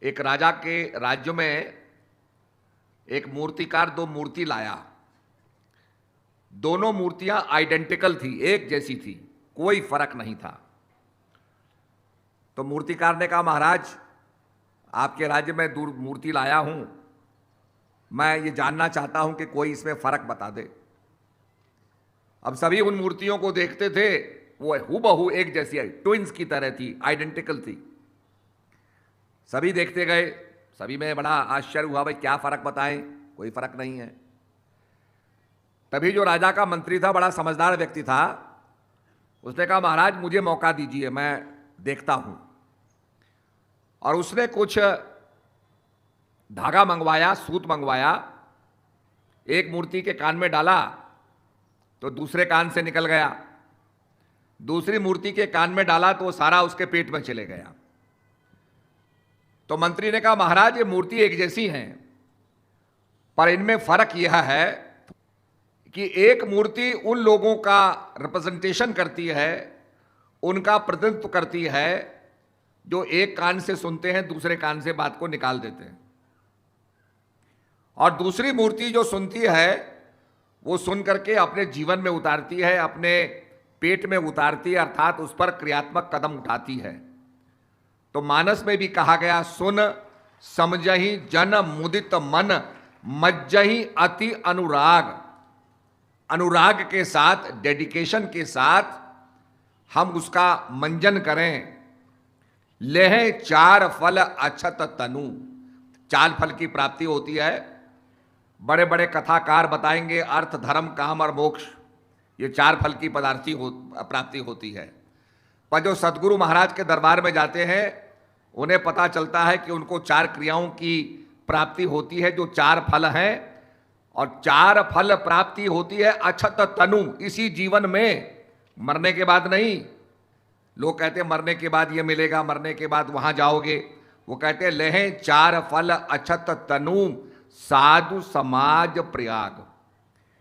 एक राजा के राज्य में एक मूर्तिकार दो मूर्ति लाया। दोनों मूर्तियां आइडेंटिकल थी, एक जैसी थी, कोई फर्क नहीं था। तो मूर्तिकार ने कहा, महाराज आपके राज्य में दूर मूर्ति लाया हूं, मैं ये जानना चाहता हूं कि कोई इसमें फर्क बता दे। अब सभी उन मूर्तियों को देखते थे, वो हूबहू एक जैसी है, ट्विंस की तरह थी, आइडेंटिकल थी। सभी देखते गए, सभी में बड़ा आश्चर्य हुआ, भाई क्या फर्क बताएं, कोई फर्क नहीं है। तभी जो राजा का मंत्री था, बड़ा समझदार व्यक्ति था, उसने कहा, महाराज मुझे मौका दीजिए, मैं देखता हूं। और उसने कुछ धागा मंगवाया, सूत मंगवाया, एक मूर्ति के कान में डाला तो दूसरे कान से निकल गया, दूसरी मूर्ति के कान में डाला तो वो सारा उसके पेट में चले गया। तो मंत्री ने कहा, महाराज ये मूर्ति एक जैसी हैं, पर इनमें फर्क यह है कि एक मूर्ति उन लोगों का रिप्रेजेंटेशन करती है, उनका प्रतिनिधित्व करती है जो एक कान से सुनते हैं, दूसरे कान से बात को निकाल देते हैं, और दूसरी मूर्ति जो सुनती है वो सुन करके अपने जीवन में उतारती है, अपने पेट में उतारती है, अर्थात उस पर क्रियात्मक कदम उठाती है। तो मानस में भी कहा गया, सुन समझहि जन मुदित मन मज्जहि अति अनुराग। अनुराग के साथ, डेडिकेशन के साथ हम उसका मंजन करें। लेह चार फल अछत तनु। चार फल की प्राप्ति होती है। बड़े बड़े कथाकार बताएंगे, अर्थ धर्म काम और मोक्ष, ये चार फल की प्राप्ति होती है। पर जो सदगुरु महाराज के दरबार में जाते हैं, उन्हें पता चलता है कि उनको चार क्रियाओं की प्राप्ति होती है, जो चार फल हैं, और चार फल प्राप्ति होती है अछत तनु, इसी जीवन में, मरने के बाद नहीं। लोग कहते हैं मरने के बाद ये मिलेगा, मरने के बाद वहां जाओगे। वो कहते हैं लेह चार फल अछत तनु साधु समाज प्रयाग।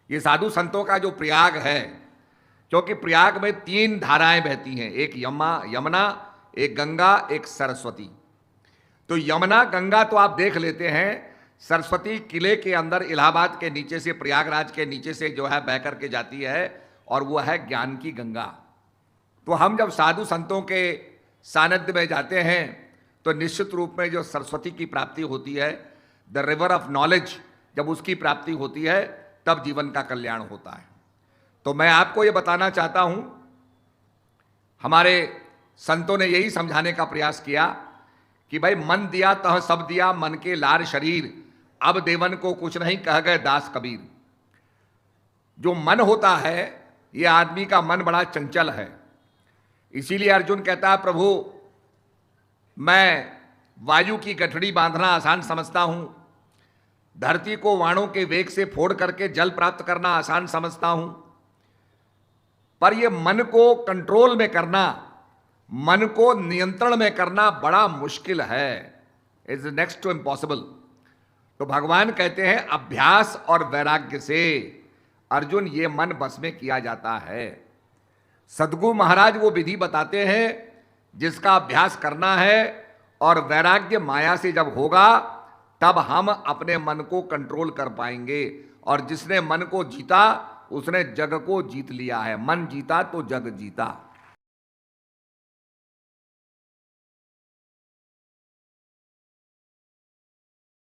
ये साधु संतों का जो प्रयाग है, क्योंकि प्रयाग में तीन धाराएं बहती हैं, एक यमुना, एक गंगा, एक सरस्वती। तो यमुना गंगा तो आप देख लेते हैं, सरस्वती किले के अंदर इलाहाबाद के नीचे से, प्रयागराज के नीचे से जो है बह करके जाती है, और वो है ज्ञान की गंगा। तो हम जब साधु संतों के सानिध्य में जाते हैं तो निश्चित रूप में जो सरस्वती की प्राप्ति होती है, द रिवर ऑफ नॉलेज, जब उसकी प्राप्ति होती है तब जीवन का कल्याण होता है। तो मैं आपको ये बताना चाहता हूं, हमारे संतों ने यही समझाने का प्रयास किया कि भाई मन दिया तह सब दिया, मन के लार शरीर, अब देवन को कुछ नहीं कह गए दास कबीर। जो मन होता है, ये आदमी का मन बड़ा चंचल है। इसीलिए अर्जुन कहता है, प्रभु मैं वायु की गठड़ी बांधना आसान समझता हूं, धरती को वाणों के वेग से फोड़ करके जल प्राप्त करना आसान समझता हूं, पर यह मन को कंट्रोल में करना, मन को नियंत्रण में करना बड़ा मुश्किल है। It's next to impossible. तो भगवान कहते हैं अभ्यास और वैराग्य से अर्जुन ये मन बस में किया जाता है। सद्गुरु महाराज वो विधि बताते हैं जिसका अभ्यास करना है, और वैराग्य माया से जब होगा तब हम अपने मन को कंट्रोल कर पाएंगे। और जिसने मन को जीता उसने जग को जीत लिया है। मन जीता तो जग जीता।